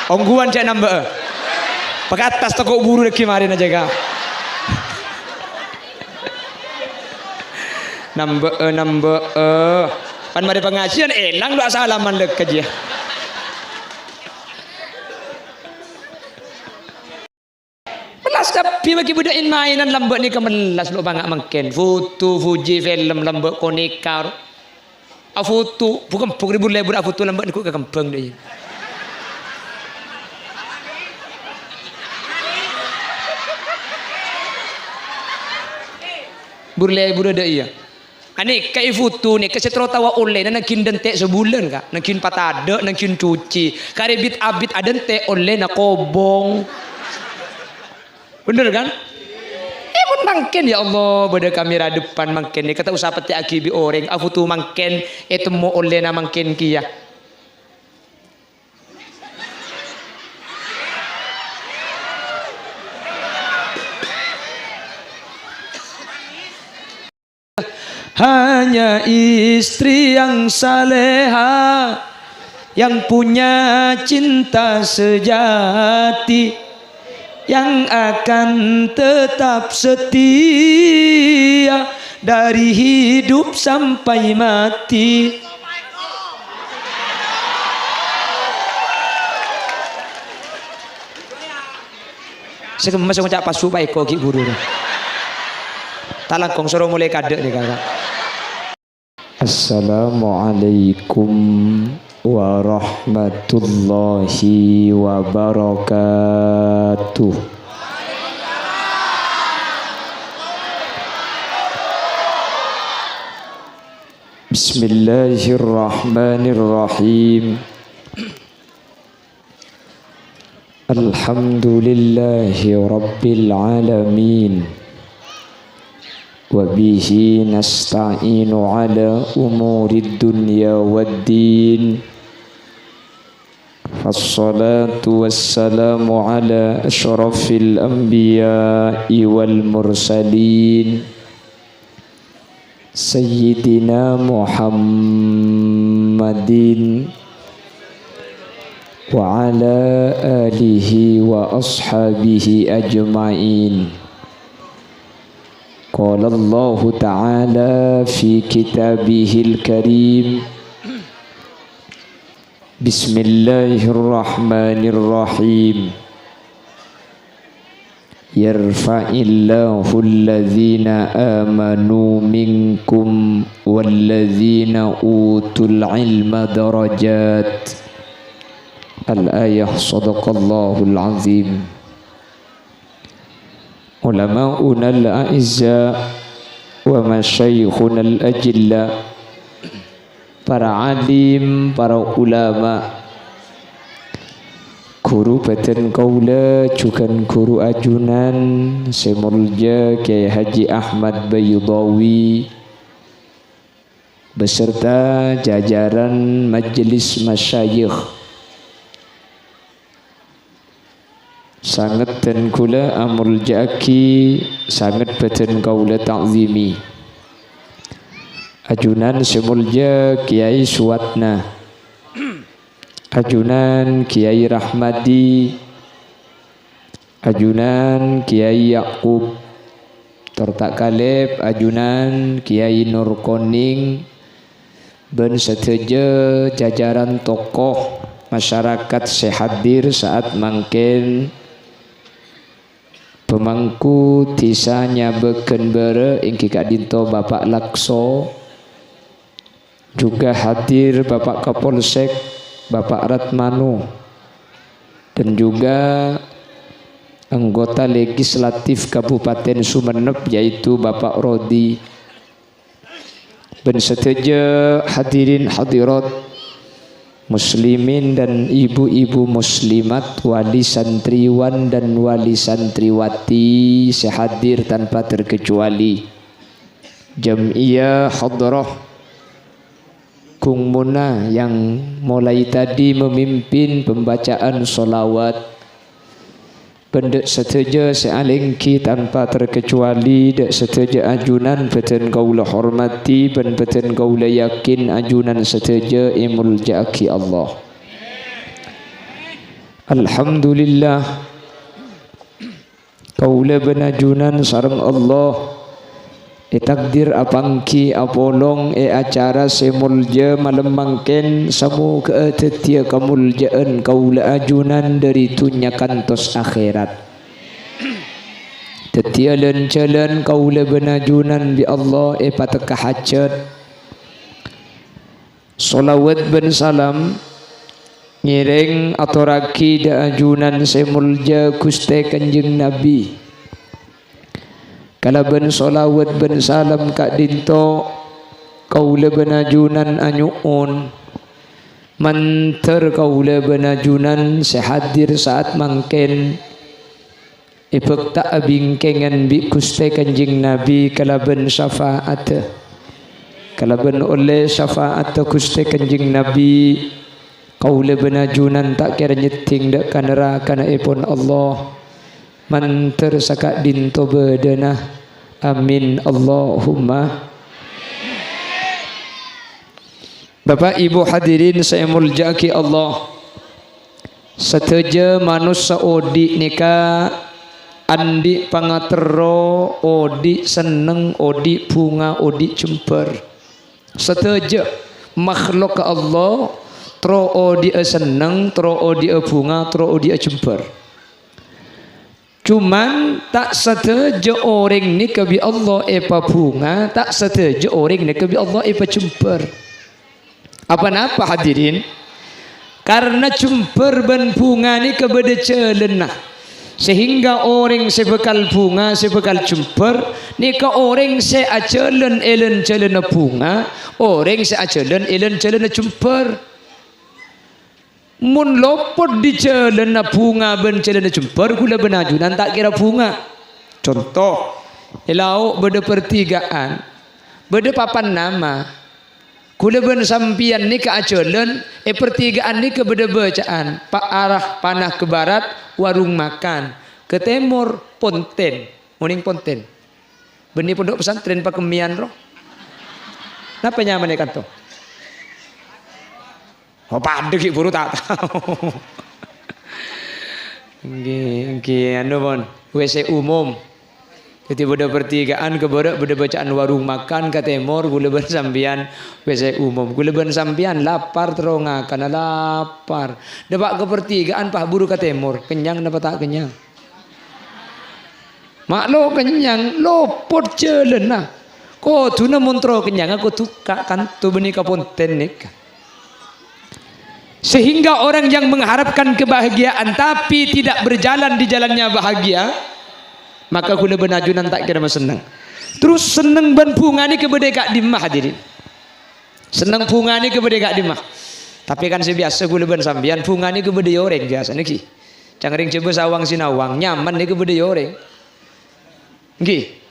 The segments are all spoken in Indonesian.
Ongguan cek nambah. Pakai atas toko buru lagi kemarin aja kak. Nambah. Pan mari pengajian elang doa salaman dek aja. Melas tapi bagi budakin mainan lambak ni kemelas lo bangak mungkin. Foto, Fuji, film lambak konika. Foto bukan ribu-ribu foto lambak ni kok kempeng deh. Burle burada iya. Ani kai foto ni kasi tawa oleh na nagkin dente sebulan ka. Nagkin patada, nagkin cuci. Karibit abit adente oleh na kobong. Bener kan? Mun mangken ya Allah pada kamera depan mangken ni kata usah peti akibi orang. Foto mangken itu mo oleh na mangken kia. Hanya istri yang saleha, yang punya cinta sejati, yang akan tetap setia dari hidup sampai mati. Saya masuk ngucap pas supaya kok guru. Tak langkong suruh mulai kadek nih kakak. Assalamualaikum warahmatullahi wabarakatuh. Bismillahirrahmanirrahim. Alhamdulillahi rabbil alamin. وبه نستعين على أمور الدنيا والدين فالصلاة والسلام على أشرف الأنبياء والمرسلين سيدنا محمد وعلى آله وأصحابه أجمعين. قال الله تعالى في كتابه الكريم بسم الله الرحمن الرحيم يرفع الله الذين آمنوا منكم والذين أوتوا العلم درجات. الآية صدق الله العظيم. Ulama'una al-a'izza wa masyayikhuna al-ajilla, para alim, para ulama, guru batin kaula juga guru ajunan Semulja Kiai Haji Ahmad Bayudawi beserta jajaran majelis masyayikh. Sangat dan kula amul jaki, sangat batin kaula ta'zimi. Ajunan Semulja Kiai Suwatna, ajunan Kiai Rahmadi, ajunan Kiai Yakub Tortak Kaleb, ajunan Kiai Nur Koning, dan seteja jajaran tokoh masyarakat sehadir saat mangken pemangku tisanya beken bere ingki Kak Dinto Bapak Lakso, juga hadir Bapak Kapolsek Bapak Ratmanu, dan juga anggota legislatif Kabupaten Sumeneb yaitu Bapak Rodi, dan seteja hadirin hadirat muslimin dan ibu-ibu muslimat, wali santriwan dan wali santriwati sehadir tanpa terkecuali. Jam'iyah Hadrah Kung Muna yang mulai tadi memimpin pembacaan solawat, pendek seteja sealingki tanpa terkecuali, dek seteja ajunan beten kaula hormati dan beten kaula yakin ajunan seteja imul jaki Allah. Alhamdulillah kaula benajunan sareng Allah takdir apangki apolong acara semulja malam mangken samu ke tetia kamuljaan kaula ajunan dari tunya kantos akhirat tetia jalan kaula benajunan bi Allah pataka hajat solawat ben salam ngiring aturaki da ajunan semulja Gusti Kanjeng Nabi kalaban solawat ben salam kak dinto kaula benajunan anyuun manter kaula benajunan sehadir saat mangken ipek tak bingkengan bi Gusti Kanjeng Nabi kalaban syafaat kalaban oleh syafaat Gusti Kanjeng Nabi kaula benajunan tak kira nyeting dak kanera kana ipun Allah manter sakak dinto bedenah amin Allahumma. Bapak Ibu hadirin saya muljaki Allah seteja manusia odi nika andi pangatero odi seneng odi bunga odi jemper seteja makhluk Allah tro odi seneng tro odi bunga tro odi jemper. Cuman tak setuju orang ni kebi Allah epa bunga, tak setuju orang ni kebi Allah epa jemper. Apa napa hadirin? Karena jemper ben bunga ni kebeda celena. Sehingga orang sebekal bunga, sebekal jemper, ni ke orang se acelen elen celena bunga, orang se acelen elen celena jemper. Mun lopot di celana bunga ben celana jemper kula benajunan tak kira bunga. Contoh elau beda pertigaan beda papan nama kula ben sampian ni ke acelen pertigaan ni ke beda bacaan pak arah panah ke barat warung makan ke timur ponten muning ponten benih pondok pesantren pakemian roh napa nyaman ikan tu. Oh padek buru tak tahu. Nggih anu pun WC umum. Jadi beda pertigaan ke beda bacaan warung makan ke timur gula ben sambian WC umum. Gula ben sambian lapar teronga karena lapar. Depak ke pertigaan pah buru ke timur, kenyang dapat tak kenyang. Mak lo kenyang, lopot jalan nah. Ko tu na montro kenyang aku tukak kan tu benih kaponten nik. Sehingga orang yang mengharapkan kebahagiaan tapi tidak berjalan di jalannya bahagia, maka kula benajunan tak kira senang. Terus senang ban bunga ni kebede kak dimah hadirin. Senang bunga ni kebede kak dimah. Tapi kan sebiasa kula ben sambian bunga ni kebede yoreng biasa niki. Cangring coba sawang sinawang nyaman ni kebede yoreng. Nggih.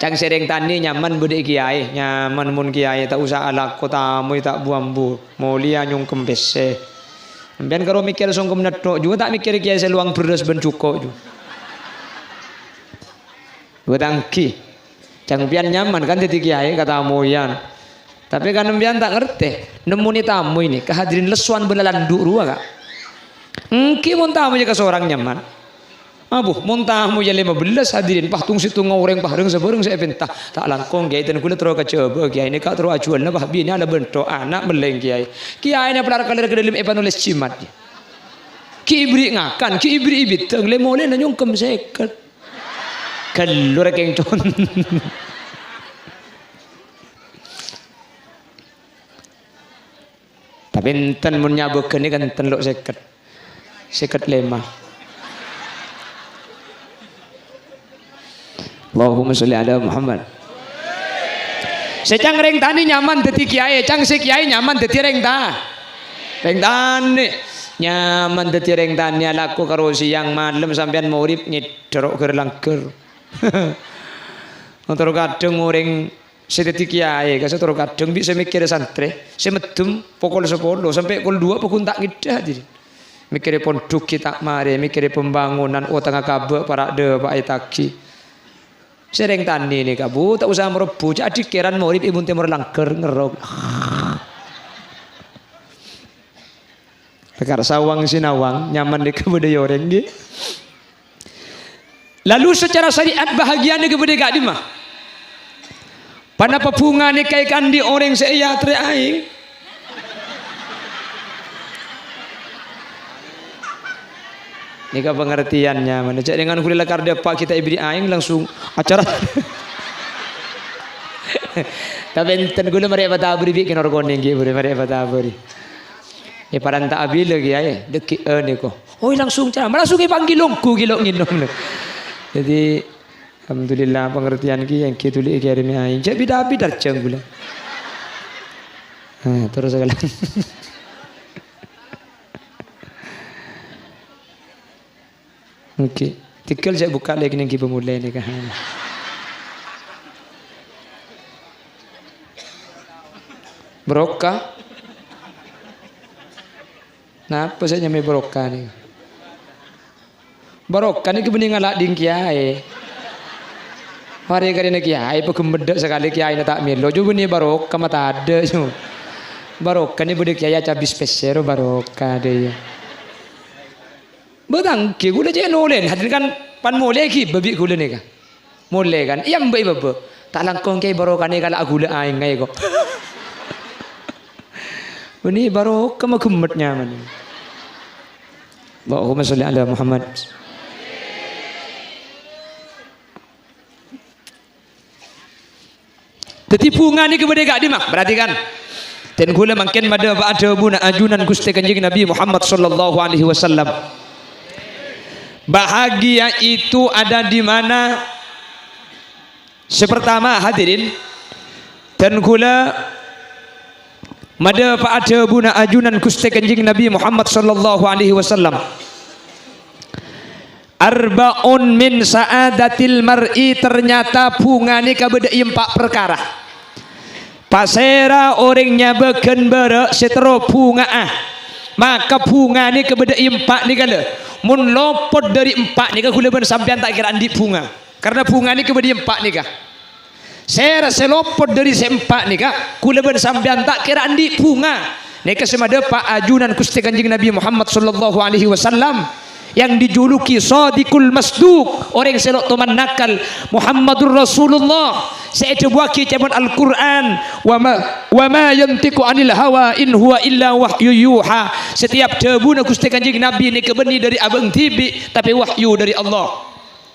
Cang sereng tani nyaman bede kiai, nyaman mun kiai tak usah ala kota tamu tak buambu, mulia nyung kempese. Sampeyan karo mikir songkom netok juga tak mikir kiai seluang beres ben cuko juga. Buat angki, cang pian nyaman kan jadi kiai kata moyan. Tapi kan pian tak ngerti, nemu ni tamu ini kehadirin lesuan benelan rua kak. Engki mun tamu je seorang nyaman. Abuh montamu ya 15 hadirin pah tung situ ngoreng pah reng sebereng saya pentah tak langkong kiai dan kula terus kacoba kiai ini kak terus acuan na pah bini ada bentuk anak meleng kiai kiai ini pelar kalir ke dalam nulis cimat ki ibri ngakan ki ibri ibit teng le mole na nyungkem seket kalur keng con tapi enten mun nyabekeun ni kan enten lok seket lemah. Allahumma sholli ala Muhammad. Secang reng tani nyaman dadi kiai, cang si kiai nyaman dadi reng ta. Reng tani nyaman dadi reng tani laku karo siang malam sampean maurip nyedrok ger langger. Antara kadang orang sedeti kiai, kasih terus kadang bisa mikir santri, semedem pukul 10 sampai pukul 2 pukul tak ngidah jadi. Mikir pondok kita mari, mikir pembangunan tengah kabel para de pak itaki. Sering tani nih kabu tak usah merebu jadi kiran maurip ibu timur langker ngerok Perkara sawang sinawang nyaman di kepada orang ge. Lalu secara syariat bahagianya kepada gak di mah. Pada pepunga ni kai kandi orang saya tre aing. Nika pengertiannya mana cak dengan kuliah kardia pak kita ibri aing langsung acara. Tapi enten gula mari batabri bikin orgon yang gitu mari batabri. Ya paranta abil lagi ya deki niko. Oh langsung cara langsung panggil longku gilok nginom. Jadi alhamdulillah pengertian ki yang kita tulis kirim aing cak bidar ceng gula. Terus segala. Okey, tinggal saya buka lagi yang kita mulai ni kan. Barokah. Nah, apa saja me barokah ni? Barokah ni kebening alak ding kiai. Mari kali ni kiai pekembedak sekali kiai nak tak melo. Cuba ni barokah mata ada tu. Barokah ni bude kiai cabi spesial barokah dia. Bedang ki gula je nolen hadir kan pan mole ki babi gula ni kan. Mole kan. Iya mbai baba. Tak langkong kiai barokah ni kalau gula aing ngai kok. Ini baru kemegemetnya mana. Allahumma sholli ala Muhammad. Tetipungan ni kepada gak dimak berarti kan. Dan gula makin ada buna ajunan Gusti Kanjeng Nabi Muhammad sallallahu alaihi wasallam. Bahagia itu ada di mana? Sepertama hadirin dan gula mada ada buna ajunan Gusti Kanjeng Nabi Muhammad sallallahu alaihi wasallam. Arbaun min saadatil mar'i ternyata bunga ni kabeda 4 perkara. Pasera orangnya beken bere setero bunga maka bunga ni kabeda 4 ni kala. Mun lopot dari 4 ni kah kula ben sampean tak kira andi bunga. Karena bunga ni kabeda 4 ni kah. Saya selopot dari sempak ni kak, kula ben sampean tak kira andi bunga. Nika semada pak ajunan Gusti Kanjeng Nabi Muhammad sallallahu alaihi wasallam yang dijuluki Shadiqul Masduq, orang selok toman nakal Muhammadur Rasulullah. Saya buaki cabut Al-Qur'an, wa ma yantiqu anil hawa in huwa illa wahyu yuha. Setiap debuna Gusti Kanjeng Nabi ni kebeni dari abang tibi tapi wahyu dari Allah.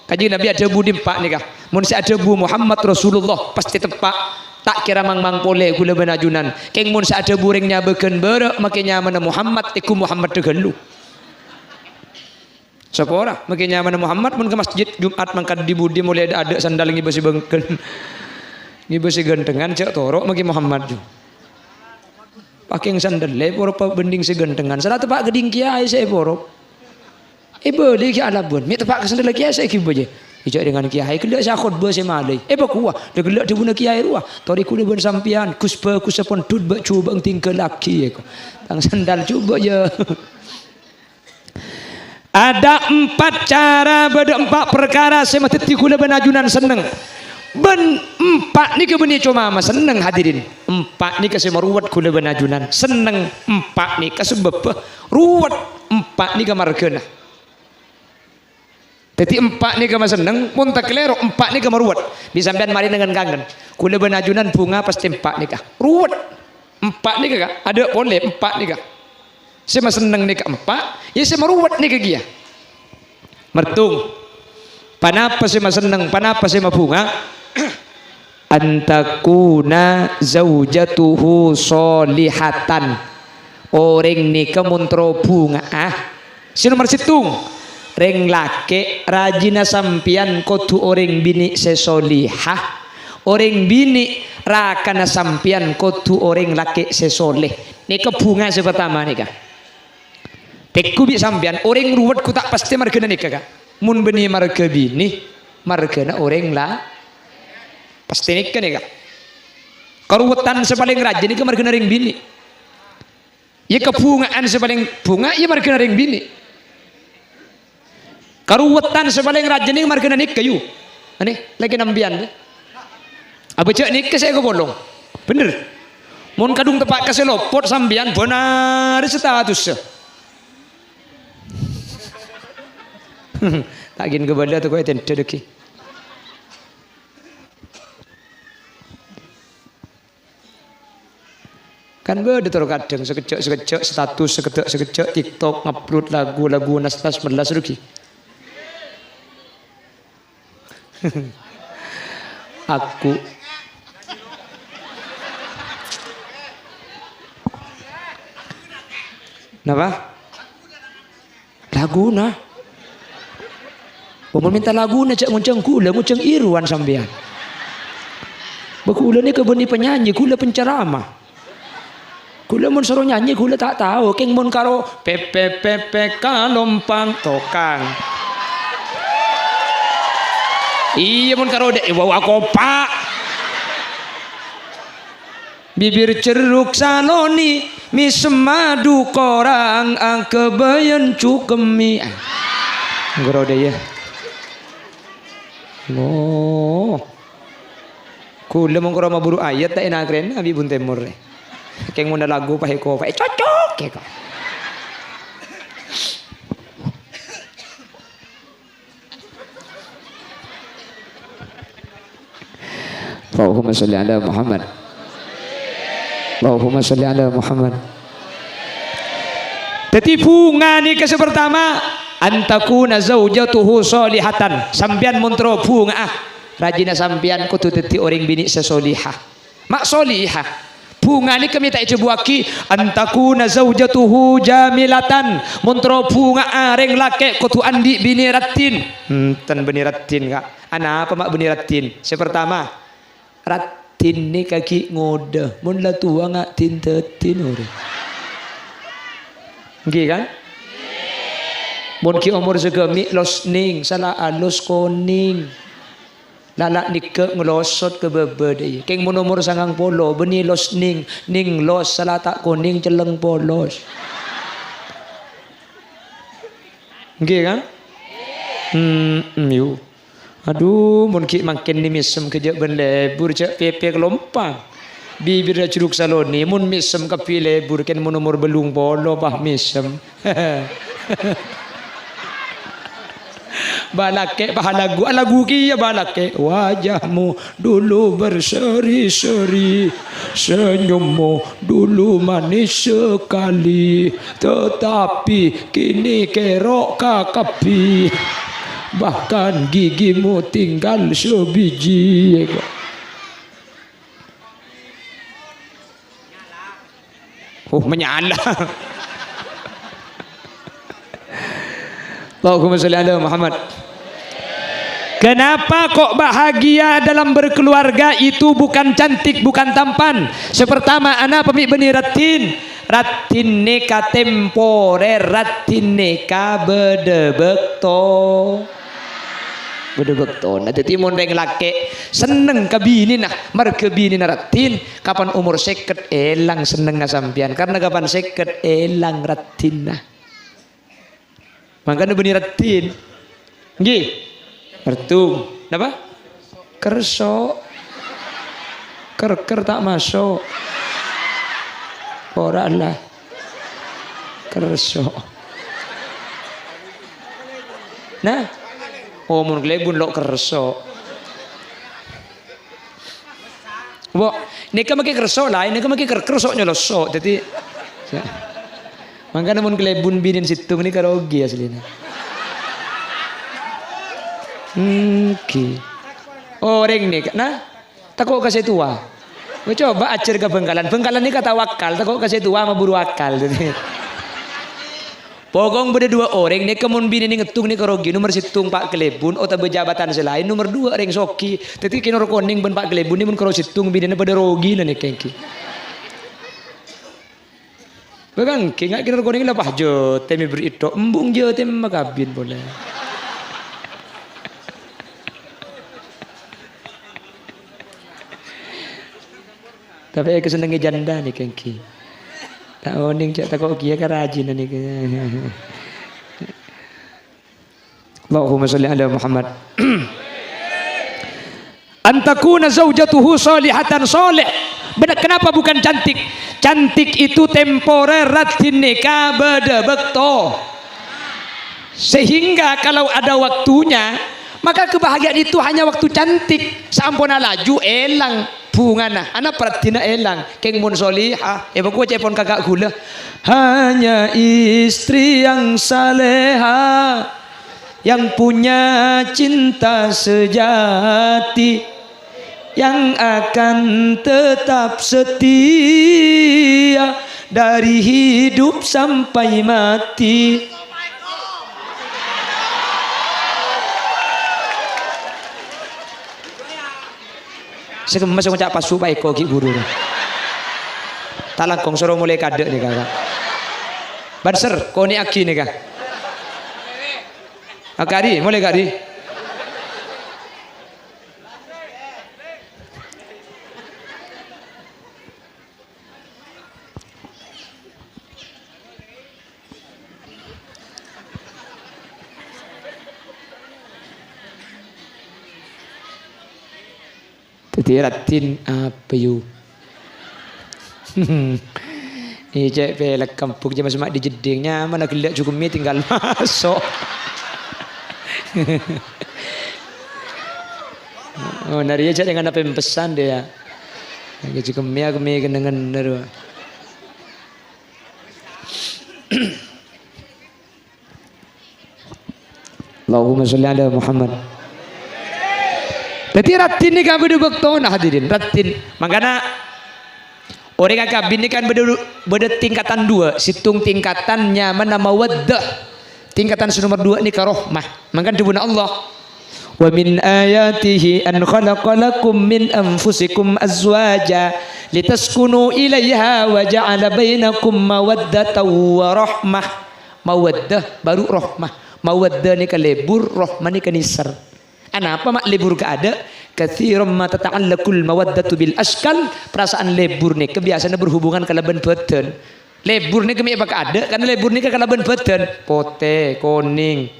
Kanjeng Nabi ada bu dimpak ni kah? Mun si ada bu Muhammad Rasulullah pasti tepak. Tak kira mang pole gula benajunan. Keng mun si ada bu ringnya beken berek makanya mana Muhammad iku Muhammad tegelu. Sepora makanya mana Muhammad mun ke masjid Jumat mangkat dibudi mulai ada sandal ngi besi bengken. Ngi besi gentengan cek torok maki Muhammad ju. Pakai sandal le poro bending si gentengan. Salah tepak geding kiai saya poro. Boleh ki alabun. Mi tepak kesandal kiai saya ki boje. Ijak dengan kiai kelak saya khutbah saya malai. Kuah. Dah kelak dia guna kiai ruah. Tori kula ben sampian kuspa kusapon tut ba cuba tinggal laki ko. Tang sandal cuba je. Ada 4 cara, ada 4 perkara saya mati kula ben ajunan seneng. Ben 4 ni ke beni cuma ama seneng hadirin. 4 ni ke saya ruwet kula ben ajunan. Seneng 4 ni ke sebab ruwet 4 ni ke margana. Jadi 4 ni kama seneng, pun tak kelero 4 ni kama ruwet. Bisa sampean mari dengan kangen. Kula benajunan bunga pasti 4 ni kah. Ruwet. 4 ni kah? Ada boleh 4 ni kah. Saya seneng ni kah 4, ya saya ruwet ni kah dia. Mertung. Panapa saya seneng, panapa saya bunga? Antakuna zaujatuhu solihatan. Orang ni kemuntro bunga si nomor situng. Reng lake rajina sampian kotu orang bini sesolihah. Orang bini rakana sampian kotu orang laki sesoleh. Ini kebunga pertama nih kak. Teku bi sampian orang ruwet ku tak pasti margana nih kak. Mun beni marga bini margana orang lah pasti nih nih kak. Karuwetan sepaling rajin ini margana ring bini. Ya kebungaan sepaling bunga ya margana ring bini. Karuwetan sepaling rajin ini margana nik kayu. Ane lagi nambian. Apa cak nik ke saya bolong. Bener. Mun kadung tepak ke selopot sambian benar status. Tak gin kebala tu kau tente deki. Kan beda terus kadang sekejap status sekejap TikTok ngupload lagu nas-nas melas rugi. Aku Napa? Laguna. Mau minta laguna cak nguncang kula, nguncang Irwan sampean. Bakula ni kebeni penyanyi, kula penceramah. Kula mun suruh nyanyi kula tak tahu, keng mun karo pepe kalompang tokang. Iya mun karo dek bawa kopak. Bibir ceruk saloni mismadu korang ang kebayan cukemi. Ngerode ya. Oh. Kula mong karo maburu ayat tak enak keren abi bun temur. Keng muna lagu pahe ko pahe cocok ke ko. Allahumma sholli ala Muhammad. Allahumma sholli ala Muhammad. Teti bunga ni kes pertama antakuna zaujatuhu solihatan. Sampian muntro bunga rajina sampian kudu teti orang bini sesolihah. Mak solihah. Bunga ni kami tak cebuaki antakuna zaujatuhu jamilatan. Muntro bunga areng lake kudu andi bini ratin. Tan bini ratin kak. Ana apa mak bini ratin? Sepertama ratin ni kaki ngoda. Mun la tua ngak tintetin ore. Nggih kan? Mun ki umur segemi los ning salah alus koning. Lalak nikah ngelosot ke bebede. Keng mun umur 90 beni los ning los salah tak koning celeng polos. Nggih kan? Yu. Aduh, mun ki makin ni misem kerja ben lebur cak pepe kelompang. Bibir dah curug saloni mun misem kapi lebur ken mun umur belung polo bah misem. Balake lagu ki ya balake wajahmu dulu berseri-seri senyummu dulu manis sekali tetapi kini kerok kakapi bahkan gigimu tinggal sebiji. Oh menyala. Allahumma sholli ala Muhammad. Kenapa kok bahagia dalam berkeluarga itu bukan cantik, bukan tampan? Sepertama anak pemik beni ratin. Ratin neka temporer, ratin neka bedebekto. Bedebekto. Nah jadi mun reng lake seneng ke bini nah, mar ke bini na ratin. Kapan umur seket elang seneng ngasampian. Karena kapan seket elang ratin nah. Makanya beni ratin. Nggih. Bertung. Napa? Kerso. Ker tak masuk. Ora lah. Kerso. Nah. Oh mun glebun lo kerso. Bo, nika make kerso lah, nika make kerso nyoloso. Dadi makanya mun glebun binin situng ni karogi aslina. Orang ni, nah, takut kasih tua. Coba ajar ke Bengkalan ni kata wakal, takut kasih tua sama buru akal. Pokong beda dua orang ni kemun bini ni ngetung ni kerogi nomor situng Pak Kelebun atau berjabatan selain nomor 2 orang soki. Tapi kinor koning ben Pak Kelebun ni mun kero situng bini ni pada rogi lah ni kengki. Bagang kengak kinor koning lah pahjo temi berito embung je temi makabin boleh. Tapi aku senengi janda nih kengki. Tak oning cak takut kia kan rajin nih. Allahumma sholli ala Muhammad. Antakuna zaujatuhu solihatan soleh. Benar kenapa bukan cantik? Cantik itu temporer ratin nikah beda bekto. Sehingga kalau ada waktunya, maka kebahagiaan itu hanya waktu cantik. Sampuna laju elang bungana, anak pertina elang. Keng mun solihah, baku cepon kakak gula. Hanya istri yang saleha, yang punya cinta sejati, yang akan tetap setia dari hidup sampai mati. Saya masih ngucap pas supaya kau guru. Tak langkong suruh mulai kadek nih kakak. Banser, kau ni aki nih kak. Akari, mulai kari. Tiratin apa you? Ijek pelak kampung je masuk di jedingnya mana gelak cukup mi tinggal masuk. Oh nari aja dengan apa pesan dia. Cukup mi aku mi kenangan naru. Allahumma sholli ala Muhammad. Jadi ratin ni kan betul-betul nah hadirin ratin. Makanya orang kabin ni kan beda tingkatan dua. Situng tingkatannya mana mawaddah. Tingkatan nomor 2 ni karohmah. Makanya dibuna Allah. Wa min ayatihi an khalaqalakum min anfusikum azwaja litaskunu ilaiha wa ja'ala bainakum mawaddatan wa rahmah. Mawaddah baru rahmah. Mawaddah ni kalebur, rahmah ni kanisar. Apa mak lebur ke ada? Katsiran ma tata'allaqul mawaddatu bil ashkal. Perasaan lebur ni kebiasaan berhubungan kalaban badan. Lebur ni kami apa ada? Karena lebur ni kalaban badan. Pote, kuning.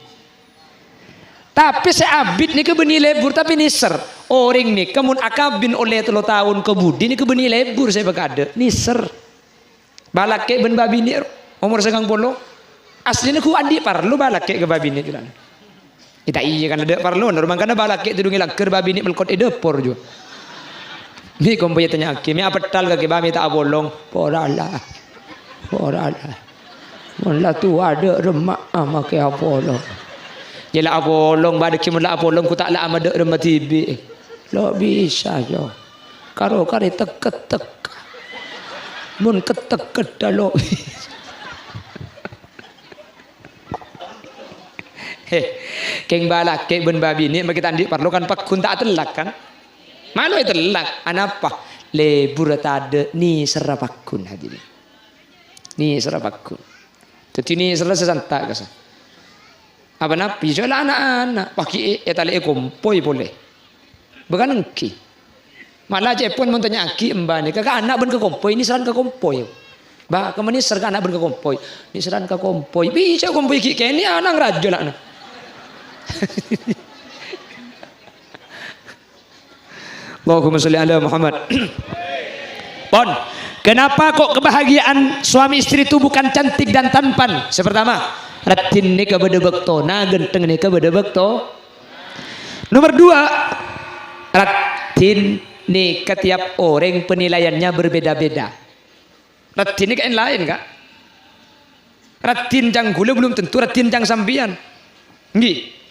Tapi seabit ni kebeni lebur tapi niser. Orang ni kemun akabin oleh 3 tahun kebudi ni kebeni lebur saya bak ada. Niser. Balake ben babi ni umur 90. Aslinya ku andi parlu balake ke babi ni julan. Kita iya kan ada parlo, normal kan ada balak itu dungi langker babi ni melkot edepor juga. Mi kompoy tanya aki, mi apa tal kaki babi tak bolong, porala, mula tu ada remak ama ke apolong. Jela apolong, badak kimula apolong, ku tak lah ama dek remak tibi. Lo bisa jo, karo kari tek. Mun ketek dalo. Keng balak kek ben babi ni kita andi perlu kan pak kun tak telak kan malu itu telak anapa lebur ada ni serapakun hadirin ni serapakun jadi ni serap sesantak kasa apa napi soal anak-anak paki etale kompoi boleh bukan engki malah cepon mau tanya aki mbak ni kakak anak ben ke kompoi ini seran ke kompoi bah kemana serkan anak ben ke kompoi ni seran ke kompoi bisa kompoi ki kini anak raja lah Allahumma sholli ala Muhammad. Pon, kenapa kok kebahagiaan suami istri itu bukan cantik dan tampan? Sepertama, ratin ni ka beda bekto, na genteng ni ka beda bekto. Nomor 2, ratin ni ketiap orang penilaiannya berbeda-beda. Ratin ni kan lain kak? Ratin jang gula belum tentu ratin jang sambian. Nggih.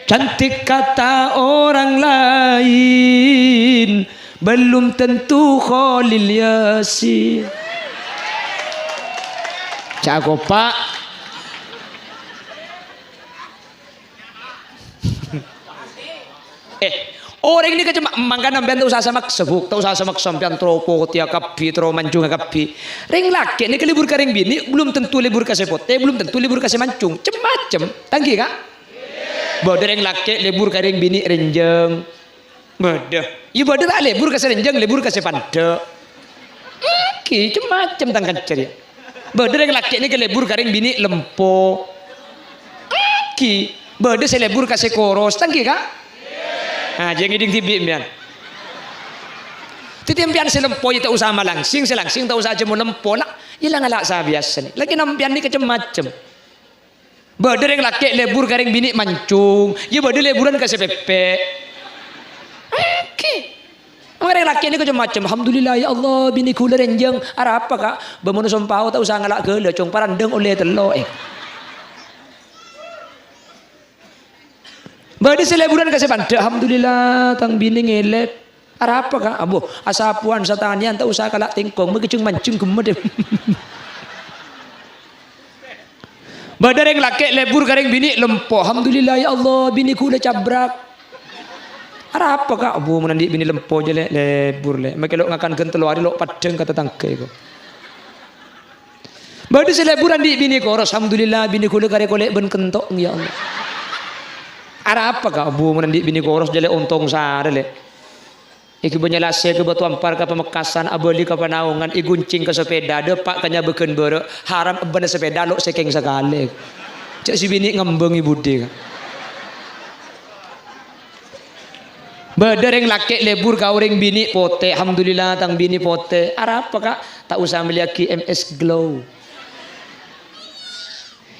Cantik kata orang lain belum tentu Khalil Yasin. Cago pak. Orang ini kecema mangkana ben usaha samak sebuk, usaha samak sampean tropo tia kapi tro mancung kapi. Ring laki ini kelibur ka ring bini belum tentu libur ka sepote, belum tentu libur ka mancung. Macem tangki kak? Bodoh yang laki lebur karing bini renjeng, bodoh. Iya bodoh tak lebur kasih renjeng, lebur kasih pande. Ki macam tangkan ceria. Bodoh yang laki ini ke lebur karing bini lempo. Ki bodoh saya lebur kasih koros, tangki kak? Ah jangan iding tibi mian. Titimpian selempo itu usah malangsing, selangsing tak usah aja mau lempo lah. Ilang alak saya biasa ni. Lagi nampian ni macam. Bader yang laki lebur kareng bini mancung, ya bader leburan kasih pepe. Oke. Orang laki ini macam-macam. Alhamdulillah ya Allah bini kula renjeng. Ara apa kak? Bamono sompau tak usah ngalak gele, cong parandeng oleh telo. Bader seleburan kasih panda. Alhamdulillah tang bini ngelet. Ara apa kak? Abu asapuan satanian tak usah kalak tingkong. Megecung mancung gemed. Badar yang laki lebur kareng bini lempo. Alhamdulillah ya Allah bini ku udah cabrak. Ada apa kak? Abu menandi bini lempo je lebur le. Mereka lo ngakan gentelo hari lo padeng kata tangke ko. Badar seleburan di bini ko. Alhamdulillah bini ku udah karek kolek ben kentok ya Allah. Ada apa kak? Abu menandi bini ko je le untong sare le. Iki benyelase ke batu ampar ke Pamekasan abali ke Panaungan iguncing ke sepeda depak kanya beken bere haram benda sepeda lo sekeng sekali cek si bini ngembengi budi badar yang laki lebur kauring bini pote alhamdulillah tang bini pote ara apa kak tak usah meliaki MS Glow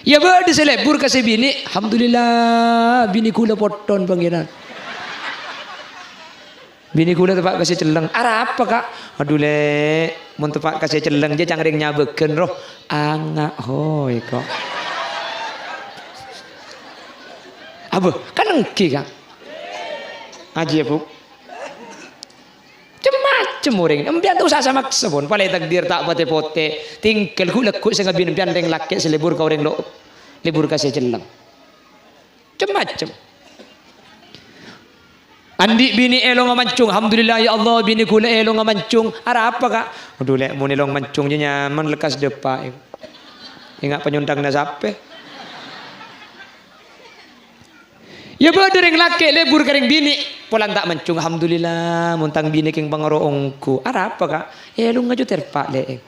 ya badar selebur kasih bini alhamdulillah bini kula poton pangeran. Bini kula tepak kasih celeng. Ara apa kak? Aduh le, mun tepak kasih celeng je cangring nyabeken roh. Angak hoi kok. Abu, kan engki kak. Ngaji ya bu. Macem orang. Empian tu usah sama kesebon. Palai takdir tak pote-pote. Tingkel ku lekuk sehingga bini empian reng laki selebur kau reng lo. Lebur kasih celeng. Macem. Andi bini elong mancung, alhamdulillah ya Allah bini kula elong mancung. Ara apa kak? Aduh lek mun elong mancung je nyaman lekas depak. Ingat penyuntang na sape. Ya badar yang laki lebur kareng bini polan tak mancung alhamdulillah muntang bini keng pangaroongku. Ara apa kak? Elong ngaju terpak le.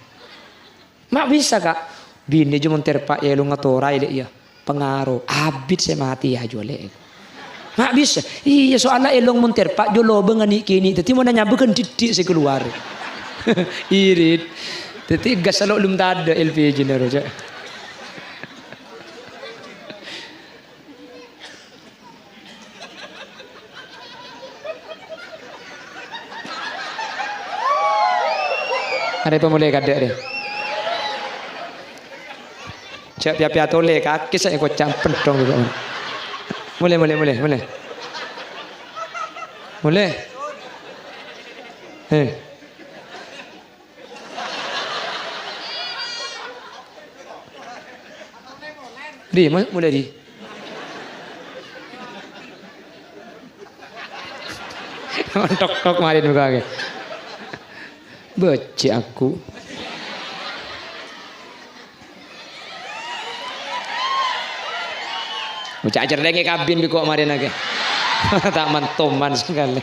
Mak bisa kak? Bini je mun terpak elong ngatorai le ya. Pengaruh abid saya mati ya jole. Mak bisa. Iya soalnya elong monter pak jolo bengani kini. Tadi mau nanya bukan didik saya keluar. Irit. Tadi gas kalau belum ada LPG nero aja. Ada pemulai kadek deh. Cak pia-pia tole kaki saya kocak pentong juga. Mulai. Mulai di. Tok marin muka ke. Beci aku. Ucap ajar lagi kabin di kok marin lagi. Tak mantoman sekali.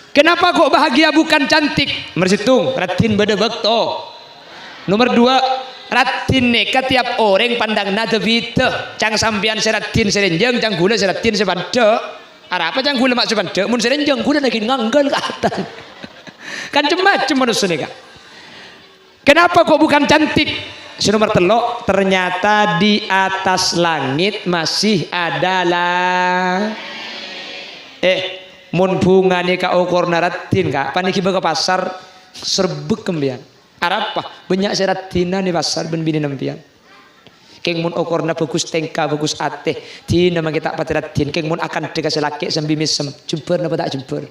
Kenapa kok bahagia bukan cantik? Mersitung, ratin beda bekto. Nomor 2, ratin neka tiap orang pandang nada vita. Cang sampian seratin serenjeng, cang gula seratin sebanda. Ada apa cang gula mak sebanda? Mun serenjeng gula lagi nganggal ke atas. Kan macam manusia neka. Kenapa kok bukan cantik? Nomor telok ternyata di atas langit masih adalah mun bunga nih kak ukur naratin kak paniki ke pasar serbuk kembian apa banyak seratina nih pasar ben bini nempian keng mun ukurna bagus tengka bagus ate tina mah kita patiratin keng mun akan dikasih laki sambil misem jemper napa tak jemper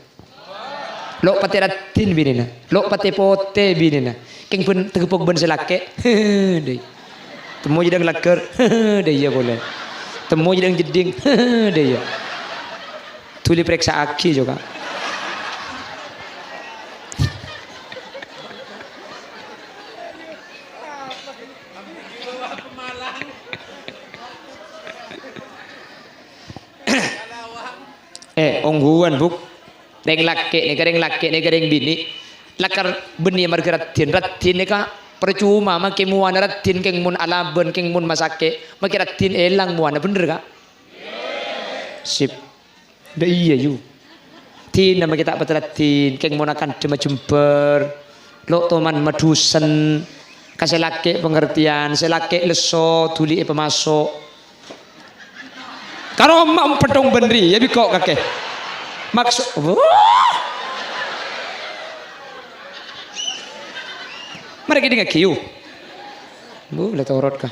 lo patiratin bini na lo pate pote bini na keng pun tegepok ben selake deh temu jedang laker deh ya boleh temu jedang jeding deh ya tuli periksa aki juga ongguan buk deng laki nih gareng bini lakar beni marga ratin nih ka percuma makin muana ratin keng mun alaben keng mun masake makin ratin elang muana bener kak sip dah iya yu tin nama kita patiratin keng mun akan cuma jemper lo toman madusen kasih laki pengertian, selaki leso tuli pemasok. Kalau mak pedong benri ya bikok kakek. Maksud mereka ini nggak kiu. Bu, lihat orot kah?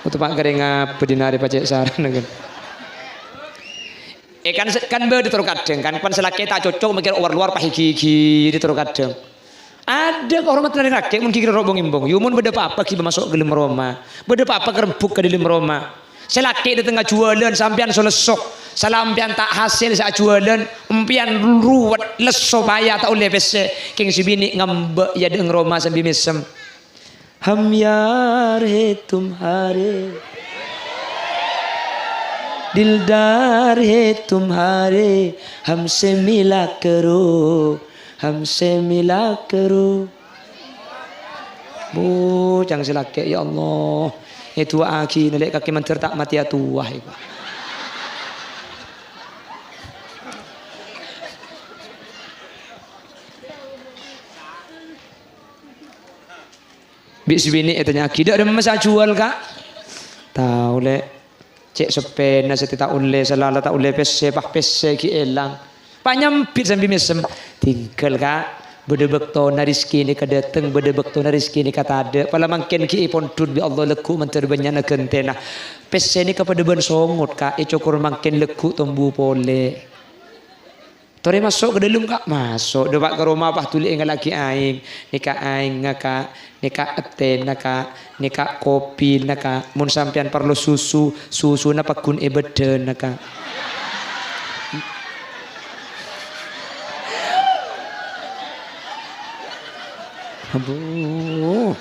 Untuk pak garing apa dinari pacek saran kan? Kan ditaruh kadang kan selaki tak cocok mikir luar pahigi ditaruh kadang. Ada hormat dari rakyat mungkin kira robong imbong. Yumun beda apa kita masuk ke dalam Roma. Beda apa kerempuk ke dalam Roma. Selaki di tengah jualan sampian so lesok. Salampian tak hasil saat jualan. Umpian ruwet leso bayar tak oleh pese. King si bini ngambek ya deng Roma sambil mesem. Ham yar he tumhare दिलदार है तुम्हारे हमसे मिला करो bu jangan selake ya Allah itu aki nelek kaki mencer tak mati tua itu bis bini etanya aki dak ada masa jual kak tahu lek cek sepena setita ule selala tak ule pesse pah pesse ki elang panyampit sambil mesem tinggal kak bedebek to nariski ni kadateng bedebek to nariski ni kata ada pala mangken ki ipon tun bi Allah leku menter banyana gentena pesse ni kepada ben songot kak cokur mangken leku tombu pole tore masuk ke dalam kak masuk debak ke rumah pah tuli enggak lagi aing nika aing ngaka nika eten naka nika kopi naka mun sampean perlu susu na pakun ebeden naka abu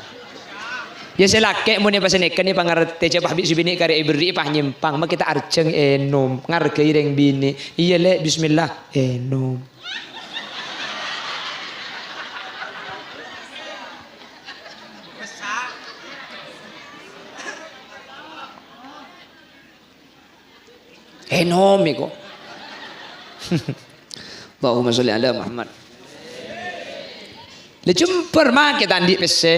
ya selake mun pas nekan ni pangarete cepah bisi bini kare ibri pah nyimpang mak kita arjeng enom ngargai reng bini iya le bismillah enom enom iko Allahumma sholli ala Muhammad le jumper mak kita andi pesse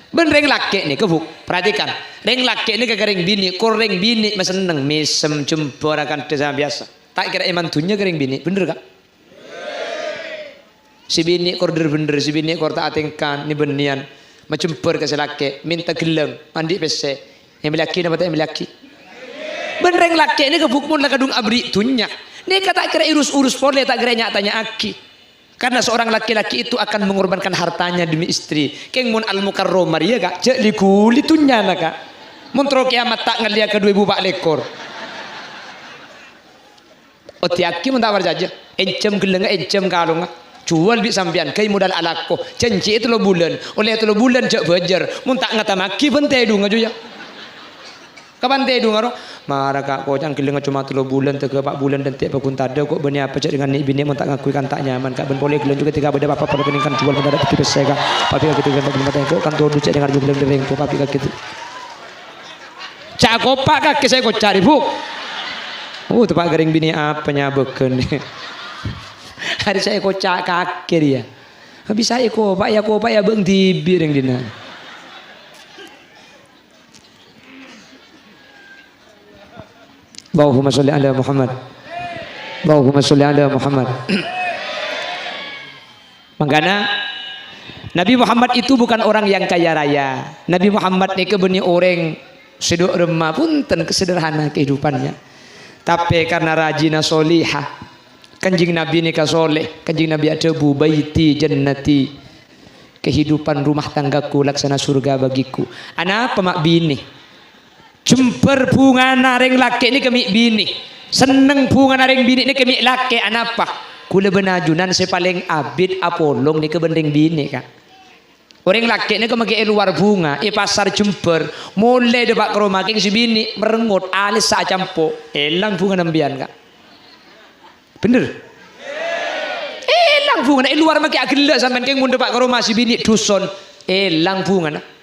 ben reng laki nih kebuk perhatikan reng laki nih kagak bini kor reng bini mas seneng mesem jumper akan desa biasa tak kira iman tunya kering bini bener kak si bini kor bener si bini kor tak atingkan ni benian macumper ke selaki minta gelem mandi pesse yang laki dapat yang laki ben reng laki nih kebuk mun lakadung abri tunya nih kata kira urus pole tak kira nyatanya aki karena seorang laki-laki itu akan mengorbankan hartanya demi istri. Keng mun al mukarromar ya kak, cek likuli tunya nak kak. Mun tro kiamat tak ngelia kedua ibu pak lekor. Otiaki mun tak warjaja, encem gelenga encem kalung jual bi sampian kai modal alako. Janji itu lo bulan, oleh itu lo bulan cek bajar. Mun tak ngata maki bente dung aja ya. Kapan teh dung aro? Marah kak kau jangan kelinga cuma 3 bulan 3 4 bulan dan tiap pun tak ada kok beni apa cak dengan ni bini mun tak ngakui kan tak nyaman kak ben boleh kelinga juga 3 beda apa pada keningkan jual pada dapat tipis saya kak papi kak gitu kan bagaimana kok kan tuh cak dengan jual dereng kok papi kak gitu cak kopak kak saya kok cari bu tepak garing bini apa nyabeken hari saya kok cak kaki dia habis saya kopak ya beng tibir yang dina Allahumma sholli ala Muhammad. Allahumma sholli ala Muhammad. Makanya Nabi Muhammad itu bukan orang yang kaya raya. Nabi Muhammad ini kebeni orang seduk remah punten kesederhana kehidupannya. Tapi karena rajina solihah, kanjing Nabi ini kasoleh, kanjing Nabi ada bu baiti jannati, kehidupan rumah tanggaku laksana surga bagiku. Anak apa mak bini? Jemper bunga nareng laki ini kemik bini seneng bunga nareng bini ini kemik laki anapa kula benajunan saya paling abid apolong ni kebending bini kak orang laki ini kemaki luar bunga pasar jemper mulai depak ke rumah keng si bini merengut alis saat campo elang bunga nambian kak bener elang bunga luar maki agila sampai keng mun depak ke rumah si bini duson elang bunga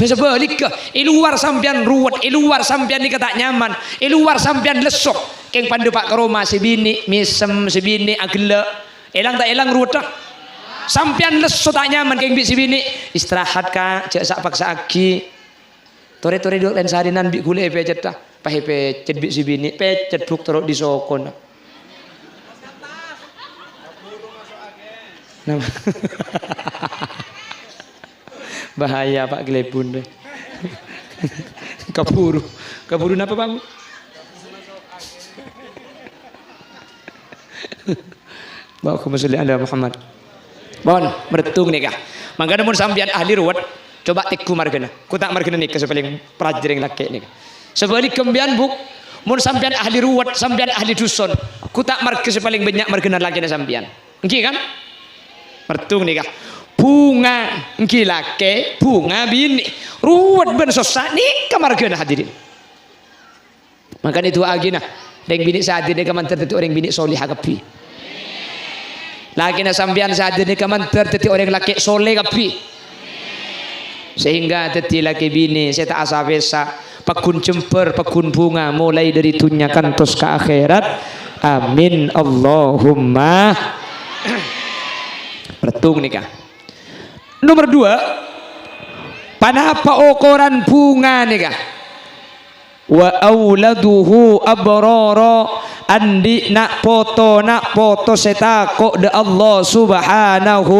bisa balik ke luar sampian ruwet luar sampian ni tak nyaman luar sampian lesok keng pandu pak ke rumah si bini misem si bini agela elang tak elang ruwet dah sampean lesu tak nyaman keng bisi bini istirahat kak cek sak paksa aki tore duk len sarinan bi gule pecet dah pahe pecet bisi bini pecet buk teruk di sokon bahaya Pak Glebun deh. Kaburu apa Pak? Bawa ke masjid Anda Muhammad. Bon, bertung nih kah? Mangga mun sampean ahli ruwet, coba tikku margana. Ku tak margana nih kesepaling prajurit laki nih. Sebalik kembian buk, mun sampean ahli ruwet, sampean ahli dusun. Ku tak marga sepaling banyak margana laki sampean. Engki kan? Bertung nih kah? Bunga engki laki, bunga bini. Ruwet ben sosak nih kamargana hadirin. Maka itu agina. Deng bini saat ini kaman tertentu orang bini solih kapi. Laki na sambian saat ini kaman tertentu orang laki soleh kapi. Sehingga teti laki bini saya tak asa besa pakun cemper pakun bunga mulai dari dunia kantos ke akhirat. Amin Allahumma. Bertung nikah. Nomor 2, panapa ukuran bunga nikah? Wa auladuhu abrara andi nak foto setako de Allah subhanahu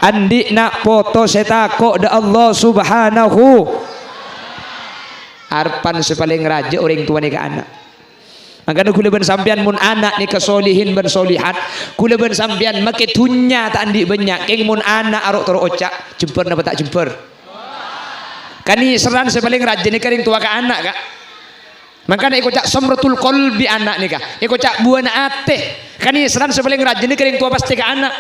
andi nak foto setako de Allah subhanahu arpan sepaling raja orang tua nikah anak. Makanya kula ben sampean mun anak ni kesolihin ben solihat kula ben sampean make dunya tak andi banyak keng mun anak arok toro ocak jemper napa tak jemper kani seran sepaling rajin ni kering tua ka anak kak makanya iko cak somratul qalbi anak ni kak iko cak buana ate kani seran sepaling rajin ni kering tua pasti ka anak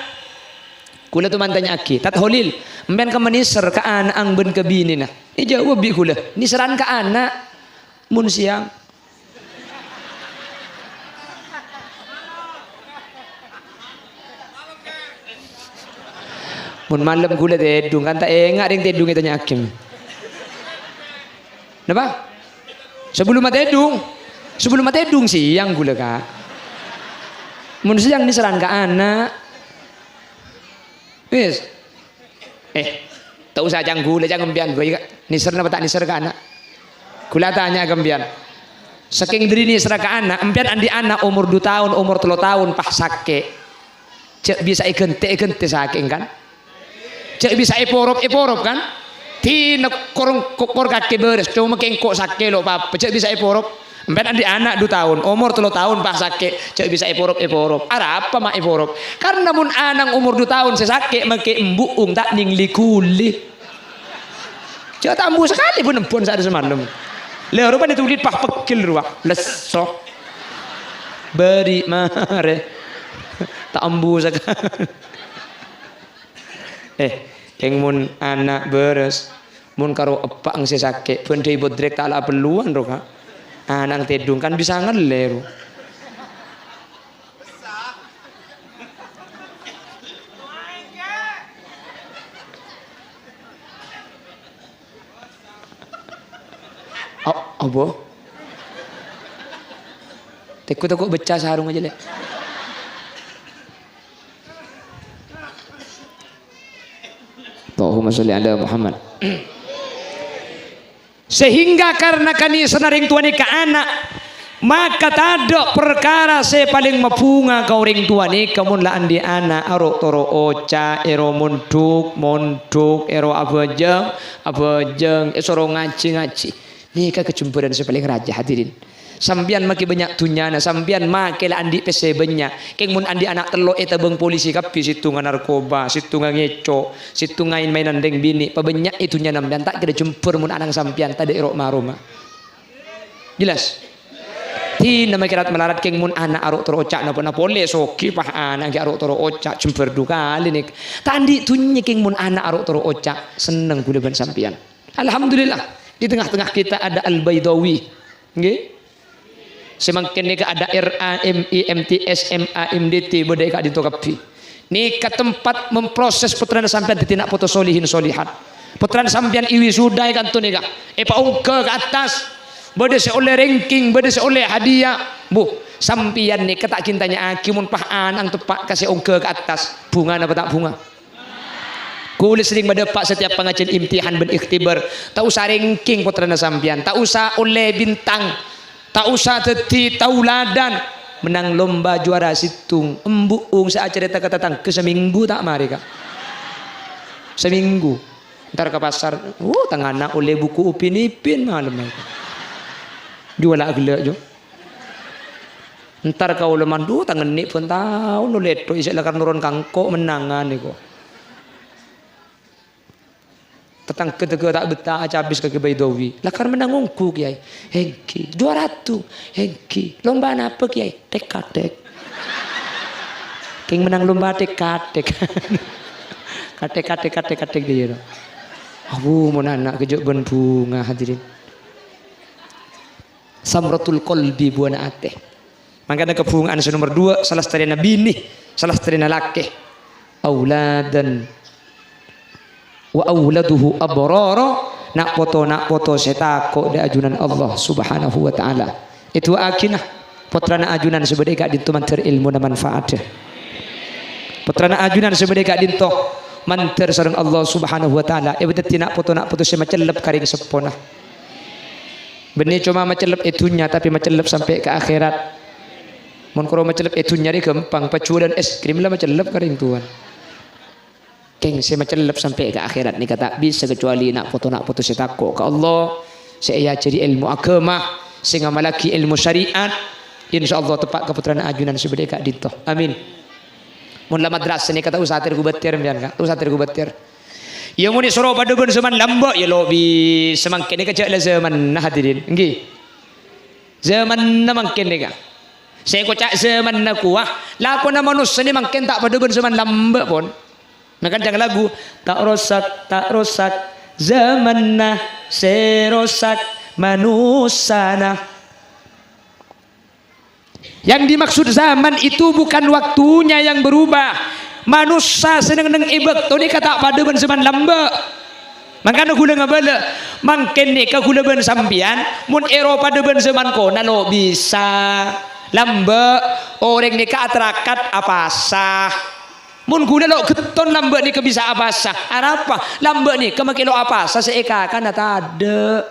kula tu mantanya aki tat holil mben ka maniser ka anak ang ben ke bini nah jawab bi kula ni seran ka anak mun siang mun malam kula tedung kan tak enggak ring tedung itu nyakim. Napa? Sebelum matedung siang gula kak. Mun siang ni seran ka anak. Wis. Tak usah gula jangan gembian gue niser napa tak niser ka anak. Gula tanya gembian. Saking diri niser ka anak, empian andi anak umur 2 tahun, umur 3 tahun pah sake. Cek bisa igente saking kan? Cek bisa eporop kan? Tina kor kaki beres cuma kengkok sake lo papa cek bisa eporop empat andi anak 2 tahun umur 3 tahun pas sake cek bisa eporop ada apa mak eporop karena mun anang umur 2 tahun sesake make embuung tak ning likuli cek tambu sekali pun empun saat semalam le rupanya tulit pah pekil ruah leso beri mare tak ambu sekali yang mun anak beres mun karo epang sesake bende bodrek tak ala peluan roh kak anak tedung kan bisa ngeler apa tekuk becah sarung aja lek Allahumma sholli ala Muhammad. Sehingga karena kani senaring tua ni ka anak maka tado perkara saya paling mapunga ka orang tua ni kamun laan di anak aro toro oca ero monduk ero abajeng esoro ngaji ni ka kecumpuran saya paling raja hadirin sambian maki banyak tunyana sambian make la andi pese banyak keng mun andi anak telo eta beng polisi kapi situ narkoba situ ngeco situ ngain mainan deng bini pabanyak itunya nambian tak kira jempur mun anang sampian tadi ero maruma jelas tina makirat melarat keng mun anak arok toro ocak napa pole soki pah anak arok toro ocak jempur dua kali nih tadi tunya keng mun anak arok toro ocak seneng kuda ban sampian alhamdulillah di tengah-tengah kita ada Al-Baidawi nggih semakin nika ada RAMIMTSMAMDT bodai kak ditokapi nika tempat memproses putrana sampean ditindak foto solihin solihat putrana sampean iwi sudah kan tuh nika paungke ke atas bodai seoleh ranking bodai seoleh hadiah bu sampian nih ketak cintanya aki mun pah anang tepak kasih ongke ke atas bunga apa tak bunga. Kulit sering berdepak setiap pengajian imtihan ben ikhtibar. Tak usah ranking putrana sampian, tak usah oleh bintang, tak usah teti tauladan. Menang lomba juara situng embuung seacara kata tang ke seminggu tak mari kak. Seminggu. Ntar ke pasar, tangana oleh buku Upin Ipin malam itu. Jual gelak jo. Ntar kau leman tangan ni pun tahu nulet tu isek lakar nurun kangkok menangan ni ko. Tetang ketega tak betah habis ke Baidowi. Lakar menangungku kiai. Hengki 200. Hengki. Lomba apa kiai? Tek-tek. King menang lomba tek-tek. Katek dia. Abu mun anak kejuk ben bunga hadirin. Samratul qalbi buana ate. Makanya kebungaan nomor 2 salah satu bini, salah satu laki. Auladan wa auladuhu abrara nak foto setako da ajunan Allah Subhanahu wa taala. Itu akinah putrana ajunan sebede gak dintu manter ilmu dan manfaat. Putrana ajunan sebede gak dintu manter sareng Allah Subhanahu wa taala. E betet nak foto semacelep karing sepona. Benih cuma macelep itunya tapi macelep sampai ke akhirat. Mun karo macelep itunya di gampang pacuan es krim lah macelep karing tuan. Keng saya macelep sampai ke akhirat ni kata bisa kecuali nak foto saya takut ke Allah. Saya jadi ilmu agama, saya ngamalaki ilmu syariat. Insyaallah tepat keputranan ajunan sebede kak dinto. Amin. Mun la madrasah ni kata usahatir ku betir mbian kak. Usahatir ku betir. Ya mun disuruh pada ben zaman lamba ya lobi semangkin ni kecak la zaman nah hadirin. Nggih. Zaman na mangkin ni kak. Saya kocak zaman na kuah. Lah na manusia ni mangkin tak pada ben zaman lamba pun. Maka jangan lagu tak rosak zamanna serosak manusana. Yang dimaksud zaman itu bukan waktunya yang berubah. Manusia seneng ibek tu ni kata pada ben zaman lamba. Makanya gula ngabala mangken ni ka gula ben sampian mun Eropa de ben zaman kona lo bisa lamba orang ni ka atrakat apa sah. Mun guna lo keton lambat ni ke bisa apa sah? Apa? Lambat ni ke makin lo apa sah seeka kan tak ada.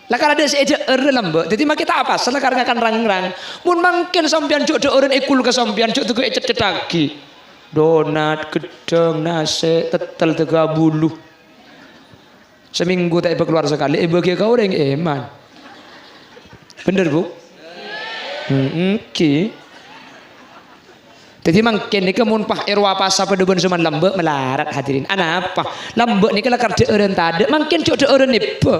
Lakar ada seeja lambat. Jadi makin tak apa sah lakar ngakan rang-rang. Mun makin sampian cuk de orang ikul ke sampian cuk tu ke cetaki. Donat, gedang, nasi, tetel 30. Seminggu tak keluar sekali. Bagi kau orang iman. Bener bu? Okay. Jadi mungkin ni kemun pah erwa pasal pada ben zaman lambek melarat hadirin. Ana apa? Lambek ni kalau kerja orang tak ada, mungkin cuk orang ni pe.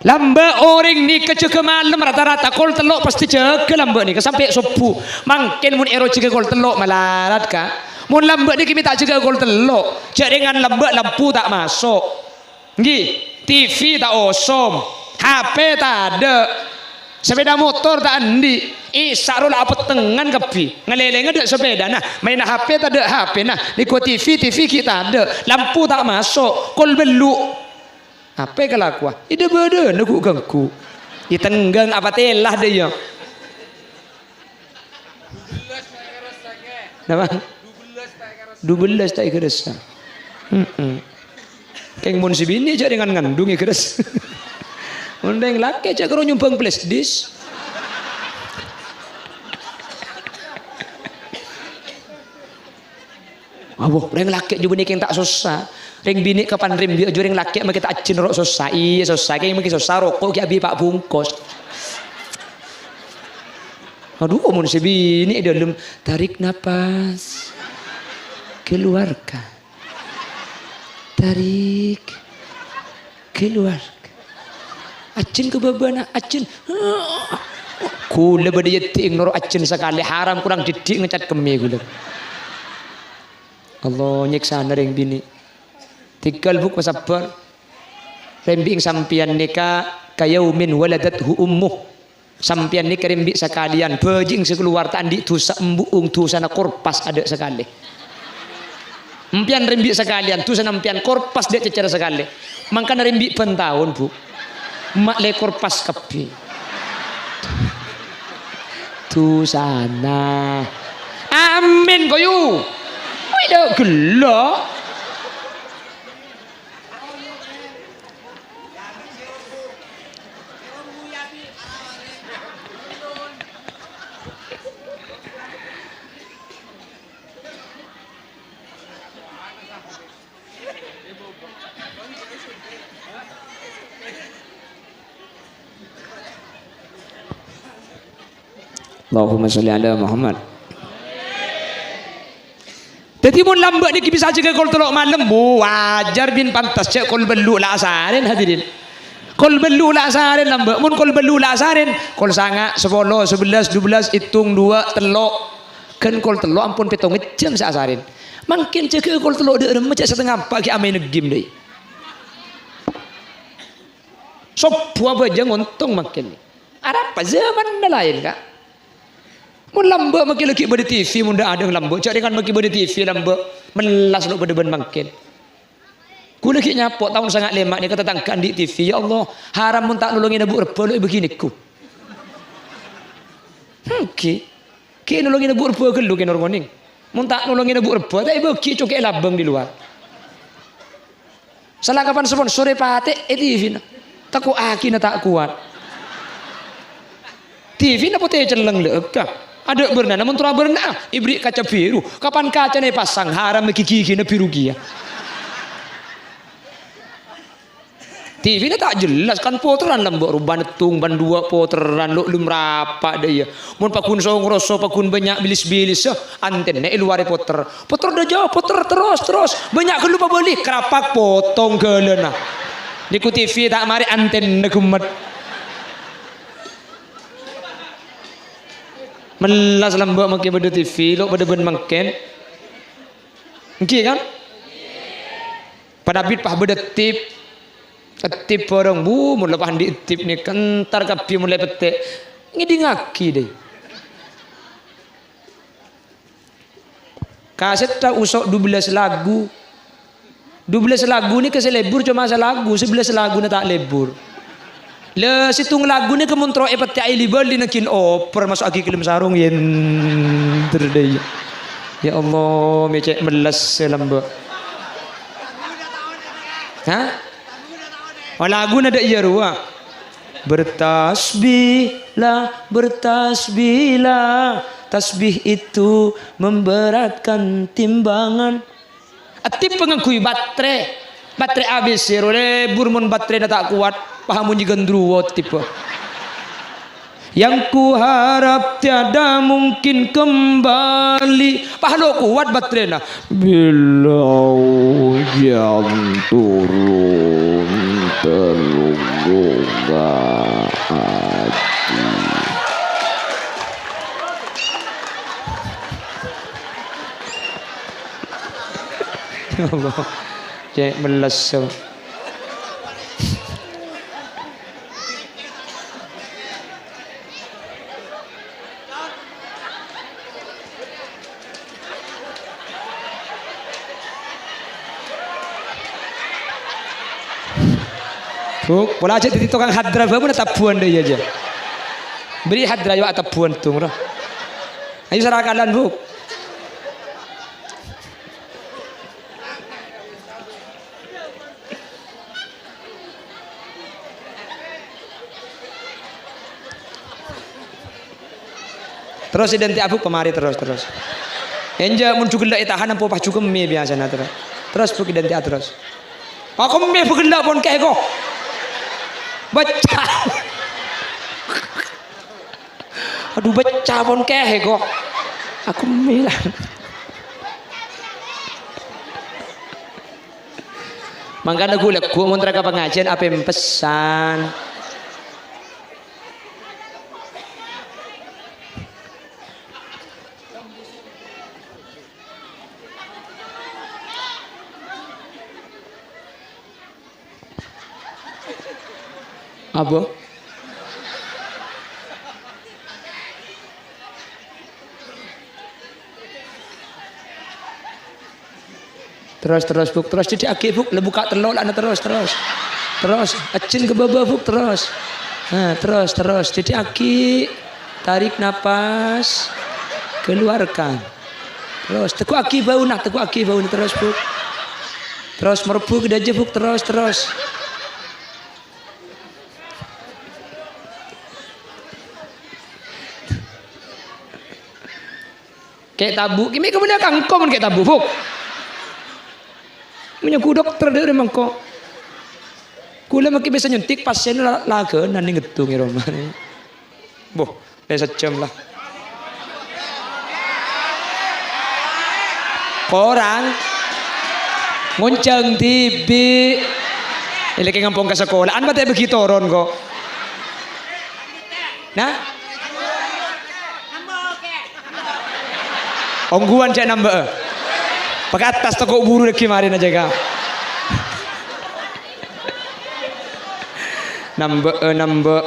Lambek orang ni kecek malam rata-rata kol telok pasti cek ke lambek ni ke sampai subuh. Mungkin mun ero cek kol telok melarat ka. Mun lambek ni kimi tak cek kol telok. Cek dengan lambek lampu tak masuk. Nggih, TV tak osom, HP tak ada. Sepeda motor tak andi, isarul apa tengan kepi, ngeleleng ada sepeda, nah main HP tak ada HP, nah di TV kita ada, lampu tak masuk, kol belu, apa kelakuan? Ide beda, nak ganggu, ditenggang apa telah dia. Nama? 12 tak keres. Keng mun si bini aja dengan ngandung keres. Undang laki cak karo nyumbang flash disk. Awoh, reng laki juga nih yang tak susah. Reng bini kapan rem dia jureng laki mak kita acin rok susah. Iya susah, kayak mungkin susah rokok kayak abi pak bungkus. Aduh, mun si bini dalam tarik napas, keluarkan, tarik, keluar. Acin ke babana acin kula bade yeting noro acin sekali haram kurang didik ngecat kemi kula Allah nyiksa ring bini tinggal buk sabar rembing sampian nika kayaumin waladathu ummuh sampian nika rembi sekalian bejing sekeluar tandi tusa embuung tusana korpas ada sekali empian rembi sekalian tusana empian korpas dia cecer sekali mangkana rembi pentahun bu mak lekor pas kepi itu sana. Amin koyu. Tidak gelok. Allahumma sholli ala Muhammad. Jadi mun lambat ni bisa jaga kol tolok malam wajar bin pantas cek kol belu la asarin hadirin. Kol belu la asarin lambat mun kol belu la asarin kol sanga 10 11 12 hitung 2 telok kan kol telok ampun petong jam sa asarin. Mungkin jaga kol telok de rem cek setengah pagi amai negim deui. Sop buah bajang untung makin. Arab zaman lain kak. Mun lamba makin lagi pada TV mun dah ada lamba cak dengan makin pada TV lamba melas lu pada ben makin ku lagi nyapok tahun sangat lemak ni kata tangkan di TV ya Allah haram mun tak nolongin abu reba lu begini ku ki nolongin abu reba ke lu ke normoning mun tak nolongin abu reba tak bagi cokek labang di luar salah kapan sepon sore pate TV na taku aki na tak kuat TV na putih celeng lekah ada berna namun tura berna ibrik kaca biru kapan kaca nih pasang haram gigi na biru kia TV ini tak jelas kan poteran lambok ruban tung ban dua poteran lo lum rapa dia mun pakun song rosso pakun banyak bilis-bilis antennya luar poter dah jauh poter terus banyak ke lupa beli kerapak potong ke lena di ku TV tak mari antenna kumat melas lambak makin pada TV lo pada ben makin okay kan pada bit pah pada tip orang mun lepas di tip ni kentar kapi mulai petik ngidi ngaki deh kaset tak usok 12 lagu ni keselebur cuma lagu 11 lagu na tak lebur le situng lagu ni kemuntro peti ai libel dinakin oper masuk lagi kilim sarung yen terdaya ya Allah mecek meles lamba ha oh lagu nada iya ruah bertasbihlah tasbih itu memberatkan timbangan atip pengakui baterai habis oleh burmun baterai tak kuat paham juga gendruwo tipe yang ku harap tiada mungkin kembali pahalo kuat baterai nah bila hujan turun terluka hati ya Allah cek meles Buk, pola aja di tukang hadra bae mun tabuan deh aja. Beri hadra yo tabuan tung roh. Ayo sarakalan, Buk. Terus identik Buk kemari terus. Enja mun cugelak tahan ampo pas cugeme biasana terus. Terus Buk identik terus. Aku me begelak pon kae kok. Baca aduh baca pon keh kok aku bilang makanya gue mau mereka pengajian apa yang pesan apa? Terus Buk, terus jadi aki Buk, buka telok lah terus, acin ke bawah Buk terus, nah terus jadi aki, Tarik nafas, keluarkan. Terus tekuk kaki bau nak, tekuk kaki bau terus buk. Terus merebuk dia jebuk terus. Kayak tabu, kimi kemudian kangkong kayak tabu buk. Menyaku dokter dia memang kok. Kula makin bisa nyuntik pasien laga nanti ngetung ya Roma. Boh, biasa jam lah. Orang ngonceng TV ini kayak ngampung ke sekolah an batay begitu ron kok nah ongguan cek nambah pakai atas toko buru dek kemarin aja kak nambah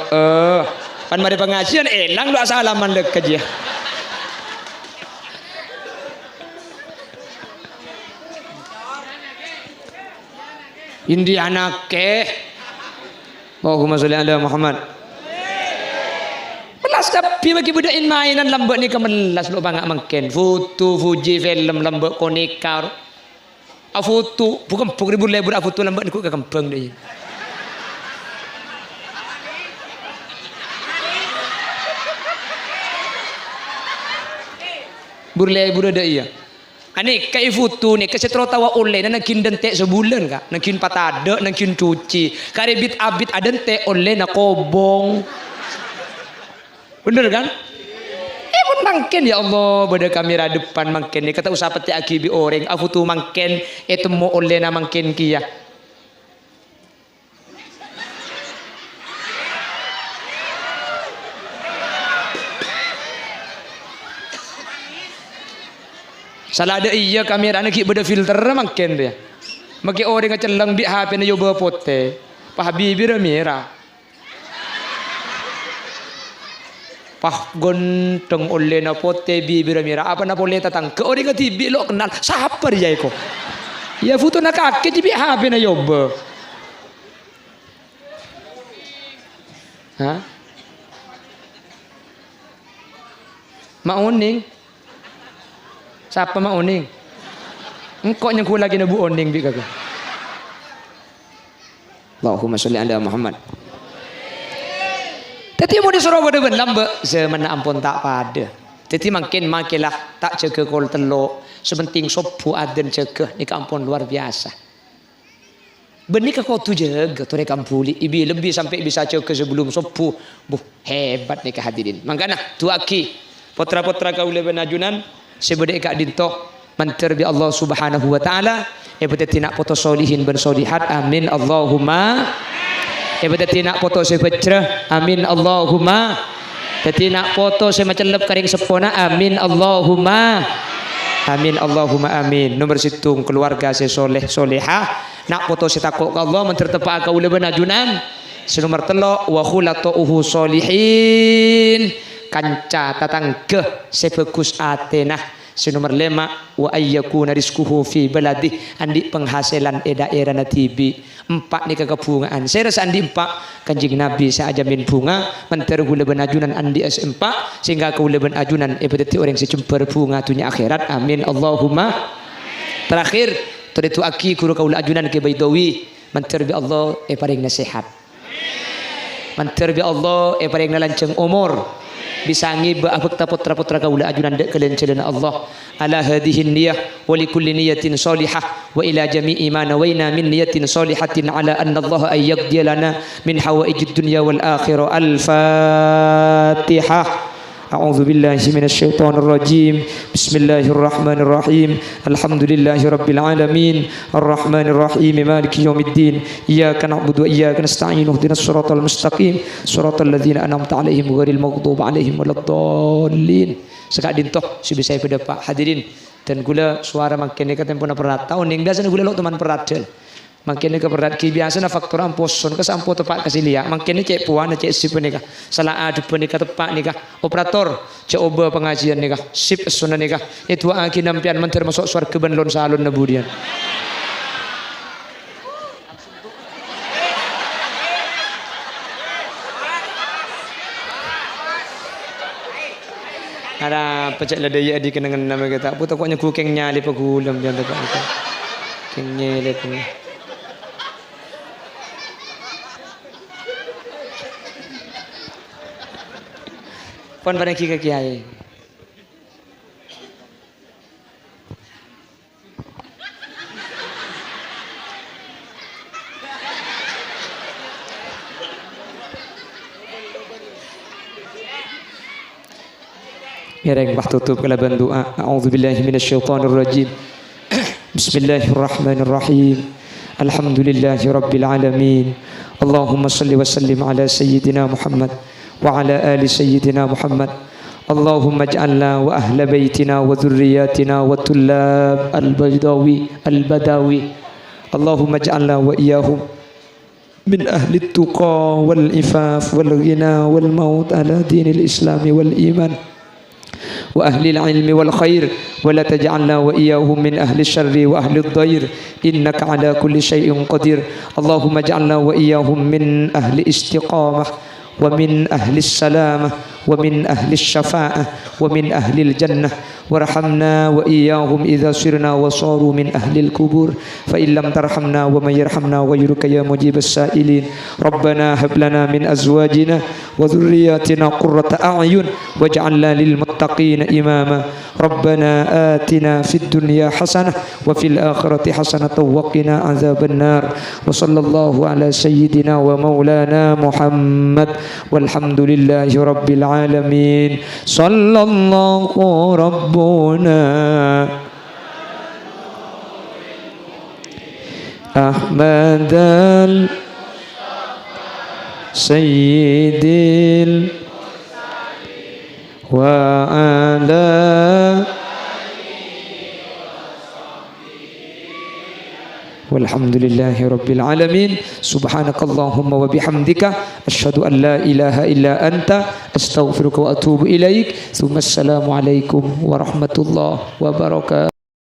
kan mari pengajian elang doa salaman dek aja Indi anak ke Allahumma sholli ala Muhammad melas tapi bagi budak mainan lambak ni kemelas lo bangak mangken foto Fuji film lambak konika foto bukan ribu lebur foto lambak ni ku ke kampung dia burle ada iya Ani kai foto ni kasi tawa online na nagkin dente sebulan ka nagkin patada nagkin cuci karibit abit adente online na kobong bener kan pun mangken ya Allah pada kamera depan mangken ni kata usah peti akibi orang foto mangken itu mo online na mangken kia salah ada iya kamera nak beda filter makin dia maki orang ngeceleng di HP na yoba pote pah bibir merah pah gonteng oleh na pote bibir merah apa na boleh tatang ke orang ketibi lo kenal siapa dia iko ya foto nak kaki di HP na yoba ha mauning siapa mak oning? Engkau yang kula lagi nabu oning bi kagak. Allahumma sholli ala Muhammad. Tadi mau disuruh berdeben lambe semana ampun tak pada. Tadi makinlah tak jaga kol telok. Sebenting sopu aden jaga ni kampung luar biasa. Benih kau tu jaga tu rekampuli. Ibi lebih sampai bisa jaga sebelum sopu. Hebat ni kehadirin. Makanya tu aki potra-potra kau lebih najunan. Sebedek kak dinto manter bi Allah Subhanahu wa taala ebete nak foto solihin ben solihat amin Allahumma ebete nak foto sepecreh amin Allahumma dadi nak foto semacelep karing sepona amin Allahumma amin nomor situng keluarga se soleh solehah nak foto setakok ke Allah manter tepak ka ule benajunan senomor telok wa khulatuhu solihin kanca tatangga sebagus atenah senomor 5 wa ayyakuna rizquhu fi baladi andi penghasilan daerah na tibi 4 ni kekebungaan saya rasa andi 4 kanjing nabi saya ajamin bunga menter gula benajunan andi S4 sehingga kula benajunan berarti orang secemper bunga dunia akhirat amin Allahumma terakhir tu aki guru kaula ajunan ke Baidawi menter bi Allah paring nasihat menter bi Allah paring lanceng umur bisa ngiba abekta putra-putra kaula ajunan dek kelencelan Allah ala hadhihi niyyah wa likulli niyyatin salihah wa ila jami'i ma nawaina min niyyatin salihatin ala anna Allah ay yaqdi lana min hawaijid dunya wal akhirah al-fatihah a'udzu billahi minasy syaithanir rajim bismillahirrahmanirrahim alhamdulillahi rabbil alamin arrahmanir rahim maliki yaumiddin iyyaka na'budu wa iyyaka nasta'in ihdinas siratal mustaqim siratal ladzina an'amta 'alaihim ghairil maghdubi 'alaihim waladdallin sekak dintoh si bisa pada Pak hadirin dan gula suara makin dekat tempuna perat tahun yang biasa gula lo teman perat makin dekat perat ki biasa na faktor amposon ke sampo tepat kasih liak makin cek puan cek sip nikah salah adu nikah tepat nikah operator cek oba pengajian nikah sip sunan nikah itu aki nampian menter masuk surga ben lon salon nabudian ada pecah lah daya di kenangan nama kita. Putar pokoknya ku keng nyali pagulam jangan tak itu. Keng nyali tu. Pon pada kiki kiai. Yang tutup kalaban doa. A'udzubillahi minasyaitonir rajim. Bismillahirrahmanirrahim. Alhamdulillahi rabbil alamin. Allahumma salli wa sallim ala sayyidina Muhammad wa ala ali sayyidina Muhammad. Allahumma ij'alna wa ahla baitina wa dhurriyyatina wa tullab al-badawi. Allahumma ij'alna wa iyyahum min ahli at-tuqa wal ifaf wal ghina wal maut ala dinil islam wal iman. وأهل العلم والخير ولا تجعلنا وإياهم من أهل الشر وأهل الضير إنك على كل شيء قدير اللهم اجعلنا وإياهم من أهل استقامة ومن أهل السلامة ومن أهل الشفاعة ومن أهل الجنة وارحمنا وإياهم إذا صرنا وصاروا من أهل القبور فإن لم ترحمنا ومن يرحمنا غيرك يا مجيب السائلين ربنا هب لنا من أزواجنا وذرياتنا قرة أعين واجعلنا للمتقين إماما ربنا آتنا في الدنيا حسنة وفي الآخرة حسنة وقنا عذاب النار وصلى الله على سيدنا ومولانا محمد والحمد لله رب العالمين صلى الله ربنا أحمد سيد وعلى والحمد لله رب العالمين سبحانك اللهم وبحمدك أشهد أن لا إله إلا أنت أستغفرك وأتوب إليك ثم السلام عليكم ورحمة الله وبركاته.